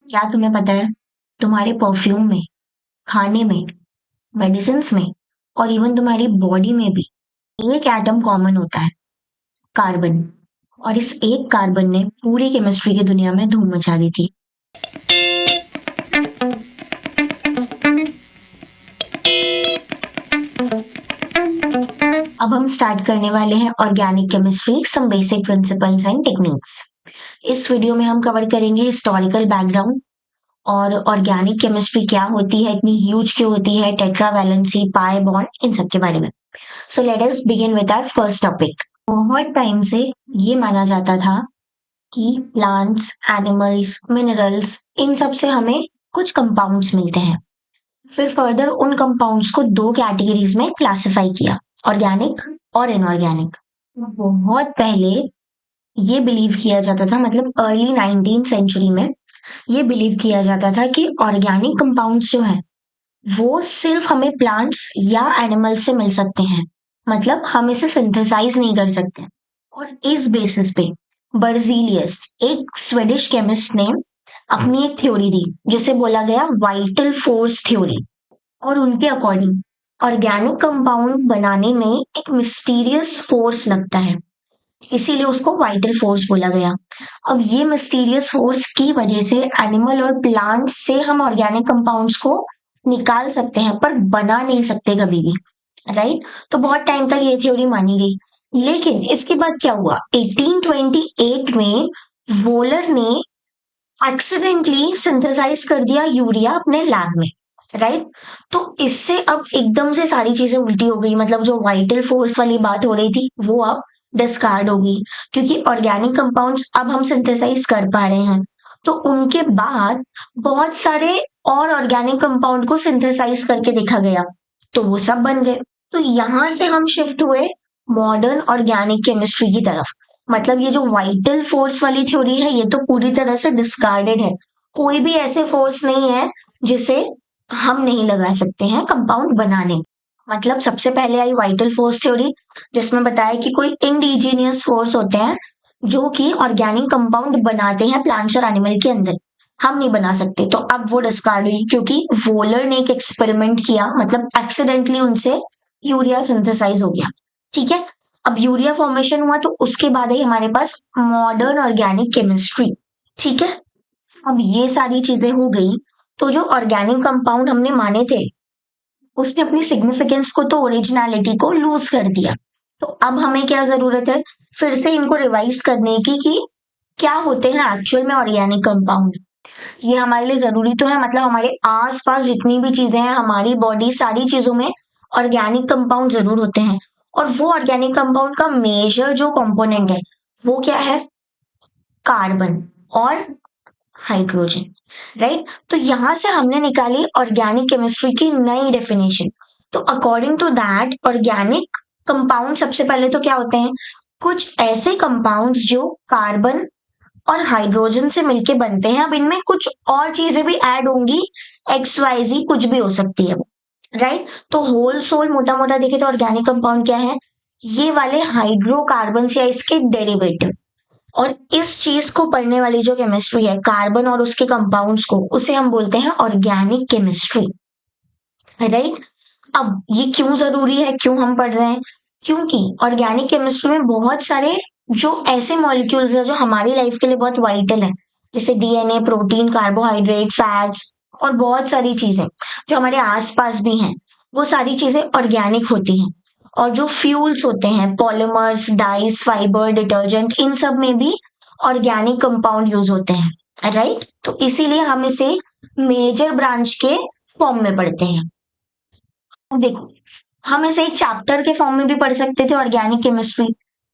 क्या तुम्हें पता है तुम्हारे परफ्यूम में, खाने में, मेडिसिन्स में और इवन तुम्हारी बॉडी में भी एक एटम कॉमन होता है, कार्बन। और इस एक कार्बन ने पूरी केमिस्ट्री की दुनिया में धूम मचा दी थी। अब हम स्टार्ट करने वाले हैं organic chemistry, some basic principles and techniques. इस वीडियो में हम कवर करेंगे हिस्टोरिकल बैकग्राउंड और ऑर्गेनिक केमिस्ट्री क्या होती है, इतनी ह्यूज क्यों होती है, टेट्रा वैलेंसी, पाई बॉन्ड, इन सब के बारे में। So let us begin with our first topic. बहुत टाइम से ये माना जाता था कि प्लांट्स, एनिमल्स, मिनरल्स, इन सब से हमें कुछ कंपाउंड्स मिलते हैं। फिर फर्दर उन कंपाउंड्स को दो कैटेगरीज में क्लासिफाई किया, ऑर्गेनिक और इनऑर्गेनिक। बहुत पहले ये बिलीव किया जाता था, मतलब अर्ली 19th सेंचुरी में ये बिलीव किया जाता था कि ऑर्गेनिक कंपाउंड्स जो है वो सिर्फ हमें प्लांट्स या एनिमल्स से मिल सकते हैं, मतलब हम इसे सिंथेसाइज नहीं कर सकते। और इस बेसिस पे बर्जीलियस, एक स्वीडिश केमिस्ट ने अपनी एक थ्योरी दी जिसे बोला गया वाइटल फोर्स थ्योरी। और उनके अकॉर्डिंग ऑर्गेनिक कंपाउंड बनाने में एक मिस्टीरियस फोर्स लगता है, इसीलिए उसको वाइटल फोर्स बोला गया। अब ये मिस्टीरियस फोर्स की वजह से एनिमल और प्लांट से हम ऑर्गेनिक कंपाउंड्स को निकाल सकते हैं पर बना नहीं सकते कभी भी, राइट। तो बहुत टाइम तक ये थ्योरी मानी गई, लेकिन इसके बाद क्या हुआ, 1828 में वोलर ने एक्सीडेंटली सिंथेसाइज कर दिया यूरिया अपने लैब में, राइट। तो इससे अब एकदम से सारी चीजें उल्टी हो गई, मतलब जो वाइटल फोर्स वाली बात हो रही थी वो अब डिस्कार्ड होगी, क्योंकि ऑर्गेनिक कंपाउंड्स अब हम सिंथेसाइज कर पा रहे हैं। तो उनके बाद बहुत सारे और ऑर्गेनिक कंपाउंड को सिंथेसाइज करके देखा गया, तो वो सब बन गए। तो यहां से हम शिफ्ट हुए मॉडर्न ऑर्गेनिक केमिस्ट्री की तरफ। मतलब ये जो वाइटल फोर्स वाली थ्योरी है ये तो पूरी तरह से डिस्कार्डेड है। कोई भी ऐसे फोर्स नहीं है जिसे हम नहीं लगा सकते हैं कंपाउंड बनाने। मतलब सबसे पहले आई वाइटल फोर्स थ्योरी, जिसमें बताया कि कोई इंडिजीनियस फोर्स होते हैं जो कि ऑर्गेनिक कंपाउंड बनाते हैं प्लांट्स और एनिमल के अंदर, हम नहीं बना सकते। तो अब वो डिस्कार्ड हुई क्योंकि वोलर ने एक एक्सपेरिमेंट किया, मतलब एक्सीडेंटली उनसे यूरिया सिंथेसाइज हो गया, ठीक है। अब यूरिया फॉर्मेशन हुआ तो उसके बाद ही हमारे पास मॉडर्न ऑर्गेनिक केमिस्ट्री, ठीक है। अब ये सारी चीजें हो गई तो जो ऑर्गेनिक कंपाउंड हमने माने थे उसने अपनी सिग्निफिकेंस को, तो ओरिजिनलिटी को लूज कर दिया। तो अब हमें क्या जरूरत है, फिर से इनको रिवाइज करने की कि क्या होते हैं एक्चुअल में ऑर्गेनिक कंपाउंड। ये हमारे लिए जरूरी तो है, मतलब हमारे आसपास जितनी भी चीजें हैं, हमारी बॉडी, सारी चीजों में ऑर्गेनिक कंपाउंड जरूर होते हैं। और वो ऑर्गेनिक कंपाउंड का मेजर जो कंपोनेंट है वो क्या है, कार्बन और हाइड्रोजन, राइट। तो यहां से हमने निकाली ऑर्गेनिक केमिस्ट्री की नई डेफिनेशन। तो according to that organic compound सबसे पहले तो क्या होते हैं, कुछ ऐसे कंपाउंड्स जो कार्बन और हाइड्रोजन से मिलके बनते हैं। अब इनमें कुछ और चीजें भी ऐड होंगी, XYZ कुछ भी हो सकती है, राइट। तो होल सोल मोटा मोटा देखे तो ऑर्गेनिक कंपाउंड क्या है, ये वाले हाइड्रोकार्बन या इसके डेरिवेटिव। और इस चीज को पढ़ने वाली जो केमिस्ट्री है, कार्बन और उसके कंपाउंड्स को, उसे हम बोलते हैं ऑर्गेनिक केमिस्ट्री, राइट। अब ये क्यों जरूरी है, क्यों हम पढ़ रहे हैं, क्योंकि ऑर्गेनिक केमिस्ट्री में बहुत सारे जो ऐसे मॉलिक्यूल्स है जो हमारी लाइफ के लिए बहुत वाइटल है, जैसे DNA, प्रोटीन, कार्बोहाइड्रेट, फैट्स और बहुत सारी चीजें जो हमारे आसपास भी हैं, वो सारी चीजें ऑर्गेनिक होती हैं। और जो फ्यूल्स होते हैं, पॉलीमर्स, डाइस, फाइबर, डिटर्जेंट, इन सब में भी ऑर्गेनिक कंपाउंड यूज होते हैं, राइट। तो इसीलिए हम इसे मेजर ब्रांच के फॉर्म में पढ़ते हैं। देखो, हम इसे एक चैप्टर के फॉर्म में भी पढ़ सकते थे ऑर्गेनिक केमिस्ट्री,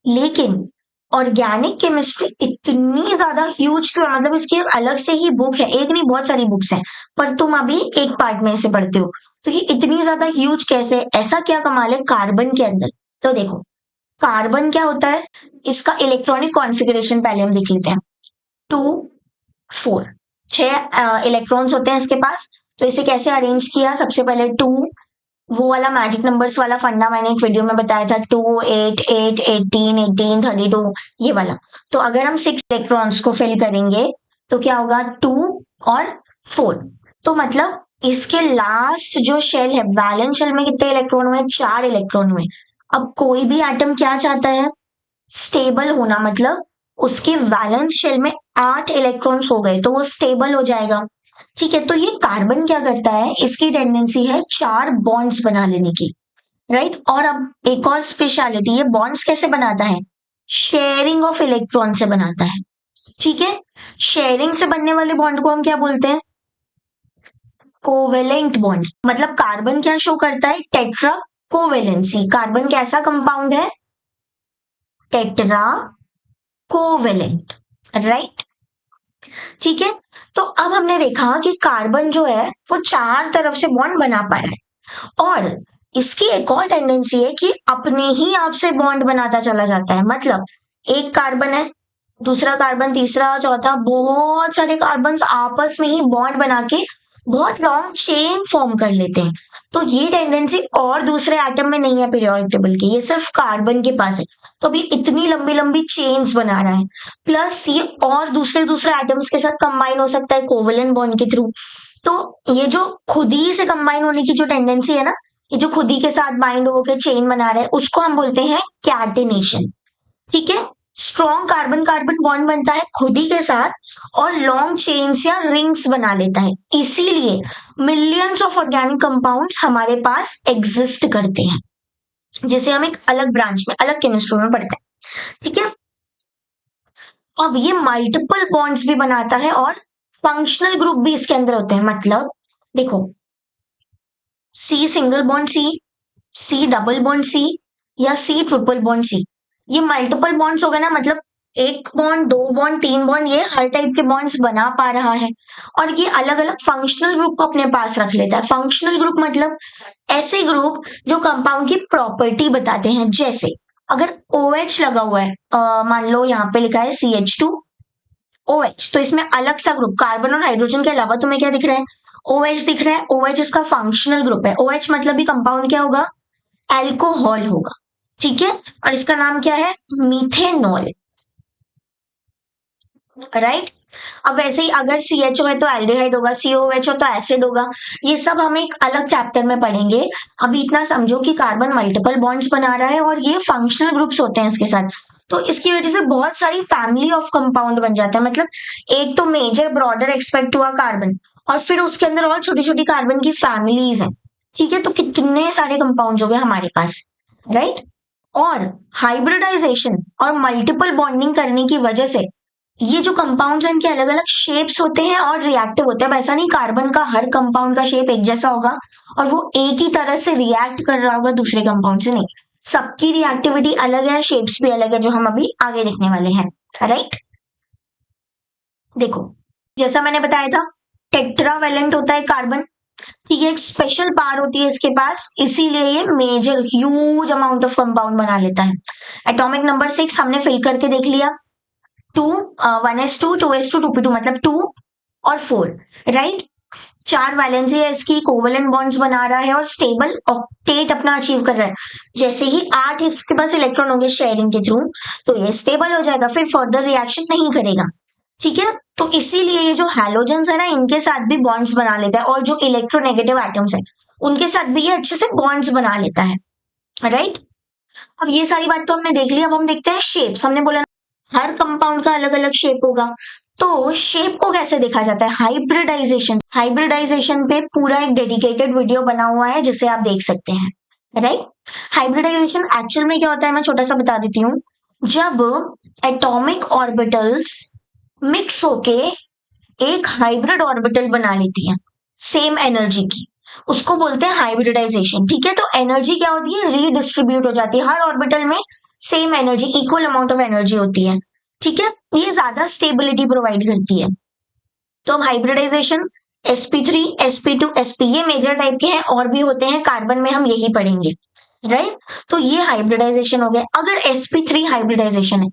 लेकिन ऑर्गेनिक केमिस्ट्री इतनी ज्यादा ह्यूज क्यों है, मतलब इसकी एक अलग से ही बुक है, एक नहीं बहुत सारी बुक्स हैं, पर तुम अभी एक पार्ट में इसे पढ़ते हो। तो ये इतनी ज्यादा ह्यूज कैसे, ऐसा क्या कमाल है कार्बन के अंदर। तो देखो, कार्बन क्या होता है, इसका इलेक्ट्रॉनिक कॉन्फ़िगरेशन पहले हम देख लेते हैं। 2 4 6 इलेक्ट्रॉन्स होते हैं इसके पास। तो इसे कैसे अरेंज किया, सबसे पहले 2, वो वाला मैजिक नंबर्स वाला फंडा मैंने एक वीडियो में बताया था, 2 8 8 18 18 32, ये वाला। तो अगर हम 6 इलेक्ट्रॉन्स को फिल करेंगे तो क्या होगा, 2 और 4। तो मतलब इसके लास्ट जो शेल है, वैलेंस शेल में कितने इलेक्ट्रॉन हुए? 4 इलेक्ट्रॉन हुए। अब कोई भी एटम क्या चाहता है? स्टेबल होना, मतलब उसके वैलेंस शेल में 8 इलेक्ट्रॉन्स हो गए तो वो स्टेबल हो जाएगा। ठीक है, तो ये कार्बन क्या करता है, इसकी टेंडेंसी है 4 बॉन्ड्स बना लेने की, राइट। और अब एक और स्पेशलिटी, ये बॉन्ड्स कैसे बनाता है? शेयरिंग ऑफ इलेक्ट्रॉन से बनाता है। ठीक है, शेयरिंग से बनने वाले बॉन्ड को हम क्या बोलते हैं? Covalent bond. मतलब कार्बन क्या शो करता है? Tetra covalency. कार्बन कैसा कंपाउंड है? Tetra covalent, right. ठीक है, तो अब हमने देखा कि कार्बन जो है वो 4 तरफ से बॉन्ड बना पा रहा है, और इसकी एक और टेंडेंसी है कि अपने ही आप से बॉन्ड बनाता चला जाता है। मतलब एक कार्बन है, दूसरा कार्बन, तीसरा, चौथा, बहुत सारे कार्बन आपस में ही बॉन्ड बना के बहुत लॉन्ग चेन फॉर्म कर लेते हैं। तो ये टेंडेंसी और दूसरे एटम में नहीं है पीरियोडिक टेबल की, ये सिर्फ कार्बन के पास है। तो अभी इतनी लंबी लंबी चेन्स बना रहा है, प्लस ये और दूसरे दूसरे एटम्स के साथ कंबाइन हो सकता है कोवेलेंट बॉन्ड के थ्रू। तो ये जो खुद ही से कंबाइन होने की जो टेंडेंसी है ना, ये जो खुद ही के साथ बाइंड होकर चेन बना रहा है, उसको हम बोलते हैं कैटेनेशन। ठीक है, स्ट्रॉन्ग कार्बन कार्बन बॉन्ड बनता है खुद ही के साथ और लॉन्ग चेन्स या रिंग्स बना लेता है। इसीलिए मिलियंस ऑफ ऑर्गेनिक कंपाउंड्स हमारे पास एग्जिस्ट करते हैं, जिसे हम एक अलग ब्रांच में, अलग केमिस्ट्री में पढ़ते हैं। ठीक है, अब ये मल्टीपल बॉन्ड्स भी बनाता है और फंक्शनल ग्रुप भी इसके अंदर होते हैं। मतलब देखो, C single bond C double bond C, या सी ट्रिपल बॉन्ड सी, ये मल्टीपल बॉन्ड्स हो गए ना। मतलब एक बॉन्ड, 2 बॉन्ड, 3 बॉन्ड, ये हर टाइप के बॉन्ड्स बना पा रहा है, और ये अलग अलग फंक्शनल ग्रुप को अपने पास रख लेता है। फंक्शनल ग्रुप मतलब ऐसे ग्रुप जो कंपाउंड की प्रॉपर्टी बताते हैं। जैसे अगर OH लगा हुआ है, मान लो यहाँ पे लिखा है CH2OH, तो इसमें अलग सा ग्रुप, कार्बन और हाइड्रोजन के अलावा तुम्हें क्या दिख रहा है? OH दिख रहा है। OH इसका फंक्शनल ग्रुप है। OH मतलब भी कंपाउंड क्या होगा? अल्कोहल होगा। ठीक है, और इसका नाम क्या है? Methanol, right. अब वैसे ही अगर CHO है तो एल्डिहाइड होगा, COOH हो तो एसिड होगा। ये सब हम एक अलग चैप्टर में पढ़ेंगे। अभी इतना समझो कि कार्बन मल्टीपल बॉन्ड्स बना रहा है और ये फंक्शनल ग्रुप्स होते हैं इसके साथ। तो इसकी वजह से बहुत सारी फैमिली ऑफ कंपाउंड बन जाता है। मतलब एक तो मेजर ब्रॉडर एक्सपेक्ट हुआ कार्बन, और फिर उसके अंदर और छोटी छोटी कार्बन की फैमिलीज हैं। ठीक है, तो कितने सारे कंपाउंड हो गए हमारे पास, राइट। और हाइब्रिडाइजेशन और मल्टीपल बॉन्डिंग करने की वजह से ये जो कंपाउंड्स हैं इनके अलग अलग शेप्स होते हैं और रिएक्टिव होते हैं। अब ऐसा नहीं कार्बन का हर कंपाउंड का शेप एक जैसा होगा और वो एक ही तरह से रिएक्ट कर रहा होगा दूसरे कंपाउंड से, नहीं। सबकी रिएक्टिविटी अलग है, शेप्स भी अलग है, जो हम अभी आगे देखने वाले हैं, राइट। देखो, जैसा मैंने बताया था, टेट्रावेलेंट होता है कार्बन। ठीक है, एक स्पेशल पावर होती है इसके पास, इसीलिए ये major huge amount of compound बना लेता है। एटॉमिक नंबर 6 हमने फिल करके देख लिया। 1s2 2s2 2p2 मतलब 2 और 4, राइट। 4 वैलेंसी है इसकी, कोवेलेंट बॉन्ड्स बना रहा है और स्टेबल ऑक्टेट अपना अचीव कर रहा है। जैसे ही 8 इसके पास इलेक्ट्रॉन होंगे शेयरिंग के थ्रू, तो ये स्टेबल हो जाएगा, फिर फर्दर रिएक्शन नहीं करेगा। ठीक है, तो इसीलिए ये जो हैलोजेंस है ना, इनके साथ भी बॉन्ड्स बना लेता है, और जो इलेक्ट्रोनेगेटिव एटम्स है उनके साथ भी ये अच्छे से बॉन्ड्स बना लेता है, राइट। अब ये सारी बात तो हमने देख ली। अब हम देखते हैं शेप्स। हमने बोला हर कंपाउंड का अलग अलग शेप होगा, तो शेप को कैसे देखा जाता है? हाइब्रिडाइजेशन पे पूरा एक डेडिकेटेड वीडियो बना हुआ है जिसे आप देख सकते हैं, राइट। हाइब्रिडाइजेशन एक्चुअल में क्या होता है, मैं छोटा सा बता देती हूँ। जब एटॉमिक ऑर्बिटल्स मिक्स होके एक हाइब्रिड ऑर्बिटल बना लेती है सेम एनर्जी की, उसको बोलते हैं हाइब्रिडाइजेशन। ठीक है, तो एनर्जी क्या होती है? रीडिस्ट्रीब्यूट हो जाती है। हर ऑर्बिटल में same energy, equal amount of energy होती है। ठीक है, ये ज्यादा स्टेबिलिटी प्रोवाइड करती है। तो अब हाइब्रिडाइजेशन sp3 sp2 sp ये मेजर टाइप के हैं, और भी होते हैं कार्बन में, हम यही पढ़ेंगे, राइट। तो ये हाइब्रिडाइजेशन हो गया। अगर sp3 हाइब्रिडाइजेशन है,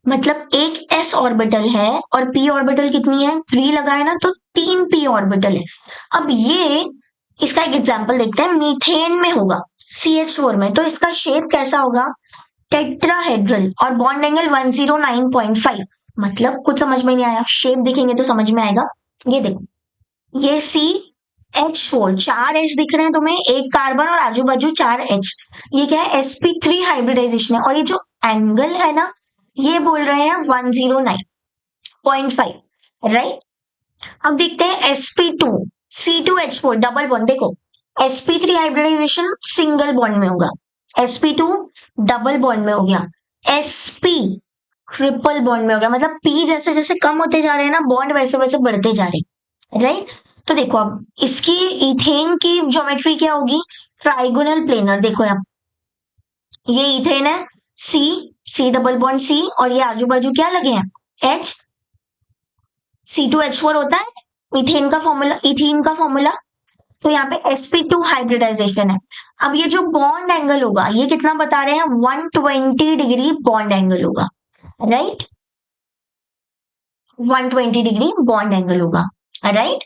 मतलब एक s ऑर्बिटल है और p ऑर्बिटल कितनी है? 3 लगा है ना, तो 3 p ऑर्बिटल है। अब ये, इसका एक एग्जांपल देखते हैं, मीथेन में होगा, CH4 में, तो इसका शेप कैसा होगा? टेट्राहेड्रल, और बॉन्ड एंगल 109.5। मतलब कुछ समझ में नहीं आया, शेप देखेंगे तो समझ में आएगा। ये देखो, ये CH4, 4 H दिख रहे हैं तुम्हें, एक कार्बन और आजू बाजू 4 H, ये क्या है, sp3 हाइब्रिडाइजेशन है। और ये जो एंगल है ना, ये बोल रहे हैं 109.5, राइट। अब देखते हैं sp2 C2H4 डबल बॉन्ड। देखो sp3 हाइब्रिडाइजेशन सिंगल बॉन्ड में होगा, sp2 डबल बॉन्ड में हो गया, sp ट्रिपल बॉन्ड में हो गया। मतलब p जैसे जैसे कम होते जा रहे हैं ना बॉन्ड, वैसे वैसे बढ़ते जा रहे हैं, राइट। तो देखो अब इसकी इथेन की ज्योमेट्री क्या होगी, ट्राइगोनल प्लेनर। देखो यहाँ ये इथेन है, C डबल बॉन्ड C, और ये आजू बाजू क्या लगे हैं, H, C2H4 होता है इथेन का फॉर्मूला, इथीन का फॉर्मूला। तो यहाँ पे sp2 हाइब्रिडाइजेशन है। अब ये जो बॉन्ड एंगल होगा, ये कितना बता रहे हैं, 120 डिग्री बॉन्ड एंगल होगा, राइट। 120 डिग्री बॉन्ड एंगल होगा, राइट।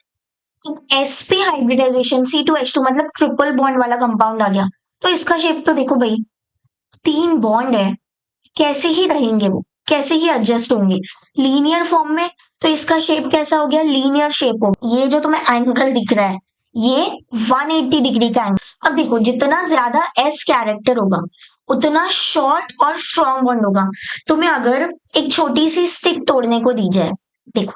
तो sp हाइब्रिडाइजेशन C2H2 मतलब ट्रिपल बॉन्ड वाला कंपाउंड आ गया। तो इसका शेप तो देखो भाई, 3 बॉन्ड है, कैसे ही रहेंगे वो, कैसे ही एडजस्ट होंगे लीनियर फॉर्म में। तो इसका शेप कैसा हो गया, लीनियर शेप हो। ये जो तुम्हें एंगल दिख रहा है, ये 180 डिग्री का एंगल। अब देखो जितना ज्यादा S कैरेक्टर होगा, उतना शॉर्ट और स्ट्रॉन्ग बॉन्ड होगा। तुम्हें अगर एक छोटी सी स्टिक तोड़ने को दी जाए, देखो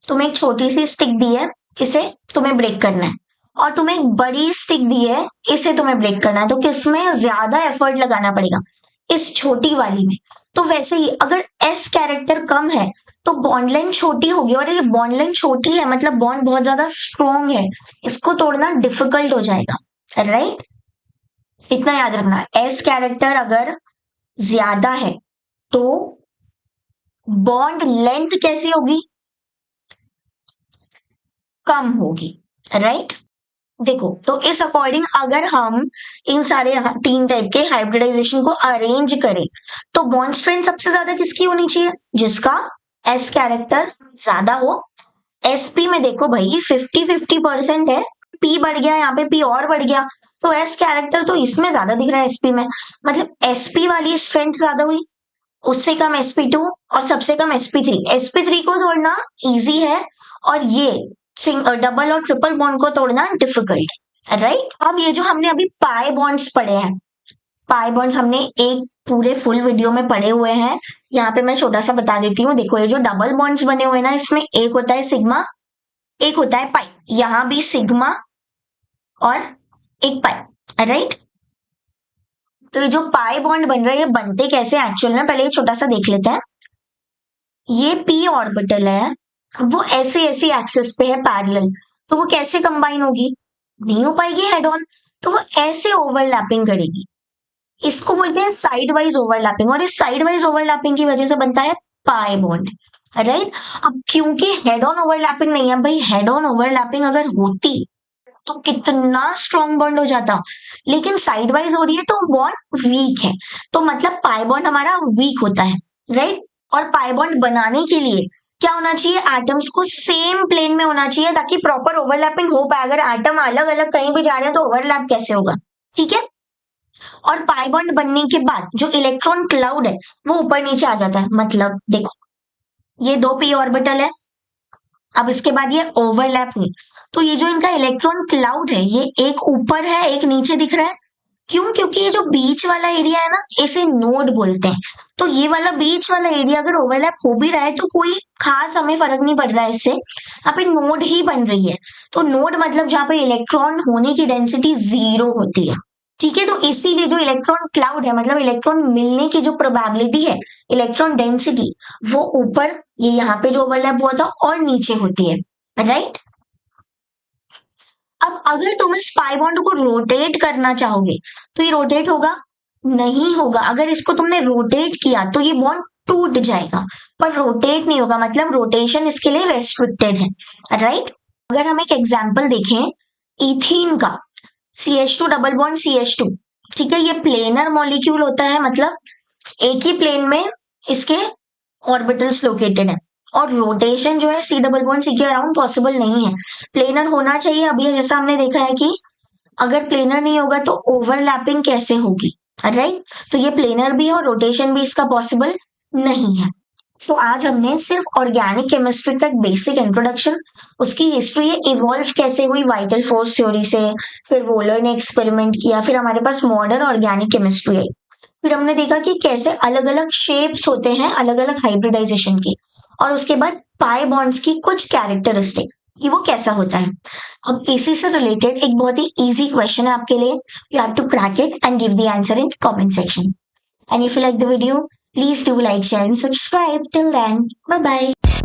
तुम्हें एक छोटी सी स्टिक दी है, इसे तुम्हें ब्रेक करना है, और तुम्हें एक बड़ी स्टिक दी है, इसे तुम्हें ब्रेक करना है, तो किसमें ज्यादा एफर्ट लगाना पड़ेगा, इस छोटी वाली में। तो वैसे ही अगर S कैरेक्टर कम है तो बॉन्ड लेंथ छोटी होगी, और ये बॉन्ड लेंथ छोटी है मतलब बॉन्ड बहुत ज्यादा स्ट्रॉन्ग है, इसको तोड़ना डिफिकल्ट हो जाएगा, राइट। इतना याद रखना, S कैरेक्टर अगर ज्यादा है तो बॉन्ड लेंथ कैसी होगी, कम होगी, राइट। देखो तो इस अकॉर्डिंग अगर हम इन सारे 3 टाइप के हाइब्रिडाइजेशन को अरेंज करें, तो बॉन्ड स्ट्रेंथ सबसे ज्यादा किसकी होनी चाहिए, जिसका S कैरेक्टर ज्यादा हो। sp में देखो भाई 50-50% है, p बढ़ गया, यहाँ पे p और बढ़ गया, तो S कैरेक्टर तो इसमें ज्यादा दिख रहा है sp में, मतलब sp वाली स्ट्रेंथ ज्यादा हुई, उससे कम sp2 और सबसे कम sp3 को तोड़ना इजी है, और ये डबल और ट्रिपल बॉन्ड को तोड़ना डिफिकल्ट है, राइट। अब ये जो हमने अभी पाई बॉन्ड्स पढ़े हैं, पाई बॉन्ड्स हमने एक पूरे फुल वीडियो में पढ़े हुए हैं, यहाँ पे मैं छोटा सा बता देती हूँ। देखो ये जो डबल बॉन्ड्स बने हुए हैं ना, इसमें एक होता है सिग्मा, एक होता है पाई, यहाँ भी सिग्मा और एक पाई, राइट। तो ये जो पाई बॉन्ड बन रहे हैं, बनते कैसे एक्चुअल में, पहले छोटा सा देख लेते हैं। ये p ऑर्बिटल है, वो ऐसे ऐसे एक्सिस पे है पैरेलल, तो वो कैसे कंबाइन होगी, नहीं हो पाएगी हेड ऑन, तो वो ऐसे ओवरलैपिंग करेगी, इसको बोलते हैं साइड वाइज ओवरलैपिंग, और इस साइड वाइज ओवरलैपिंग की वजह से बनता है पाई बॉन्ड, राइट। अब क्योंकि हेड ऑन ओवरलैपिंग नहीं है भाई, हेड ऑन ओवरलैपिंग अगर होती तो कितना स्ट्रॉन्ग बॉन्ड हो जाता, लेकिन साइड वाइज हो रही है तो बॉन्ड वीक है, तो मतलब पाई बॉन्ड हमारा वीक होता है, राइट। और पाई बॉन्ड बनाने के लिए क्या होना चाहिए, एटम्स को सेम प्लेन में होना चाहिए, ताकि प्रॉपर ओवरलैपिंग हो पाए। अगर एटम अलग अलग कहीं भी जा रहे हैं तो ओवरलैप कैसे होगा, ठीक है। और पाई बॉन्ड बनने के बाद जो इलेक्ट्रॉन क्लाउड है वो ऊपर नीचे आ जाता है, मतलब देखो ये 2 p ऑर्बिटल है, अब इसके बाद ये ओवरलैप हुई, तो ये जो इनका इलेक्ट्रॉन क्लाउड है, ये एक ऊपर है एक नीचे दिख रहा है, क्यों, क्योंकि ये जो बीच वाला एरिया है ना, इसे नोड बोलते हैं। तो ये वाला बीच वाला एरिया अगर ओवरलैप हो भी रहा है तो कोई खास हमें फर्क नहीं पड़ रहा है इससे, यहाँ पे नोड ही बन रही है। तो नोड मतलब जहाँ पे इलेक्ट्रॉन होने की डेंसिटी 0 होती है, ठीक है। तो इसीलिए जो इलेक्ट्रॉन क्लाउड है, मतलब इलेक्ट्रॉन मिलने की जो प्रोबेबिलिटी है, इलेक्ट्रॉन डेंसिटी, वो ऊपर ये यहाँ पे जो ओवरलैप हुआ था और नीचे होती है, राइट। अब अगर तुम इस पाई बॉन्ड को रोटेट करना चाहोगे तो ये रोटेट होगा, नहीं होगा। अगर इसको तुमने रोटेट किया तो ये बॉन्ड टूट जाएगा, पर रोटेट नहीं होगा, मतलब रोटेशन इसके लिए रेस्ट्रिक्टेड है, राइट। अगर हम एक एग्जांपल देखें इथीन का, CH2 डबल बॉन्ड CH2, ठीक है, ये प्लेनर मॉलिक्यूल होता है, मतलब एक ही प्लेन में इसके ऑर्बिटल्स लोकेटेड है, और रोटेशन जो है C डबल बॉन्ड C के अराउंड पॉसिबल नहीं है, प्लेनर होना चाहिए। अभी जैसा हमने देखा है कि अगर प्लेनर नहीं होगा तो ओवरलैपिंग कैसे होगी, राइट। तो ये प्लेनर भी है और रोटेशन भी इसका पॉसिबल नहीं है, तो आज हमने सिर्फ ऑर्गेनिक केमिस्ट्री का एक बेसिक इंट्रोडक्शन, उसकी हिस्ट्री इवॉल्व कैसे हुई वाइटल फोर्स थ्योरी से, फिर वोलर ने एक्सपेरिमेंट किया, फिर हमारे पास मॉडर्न ऑर्गेनिक केमिस्ट्री आई। फिर हमने देखा कि कैसे अलग अलग शेप्स होते हैं अलग अलग हाइब्रिडाइजेशन की, और उसके बाद पाई बॉन्ड्स की कुछ कैरेक्टरिस्टिक कि वो कैसा होता है। अब इसी से रिलेटेड एक बहुत ही इजी क्वेश्चन है आपके लिए, you have to crack it and give the answer in comment section. And if you like the video, please do like, share and subscribe. Till then, bye bye.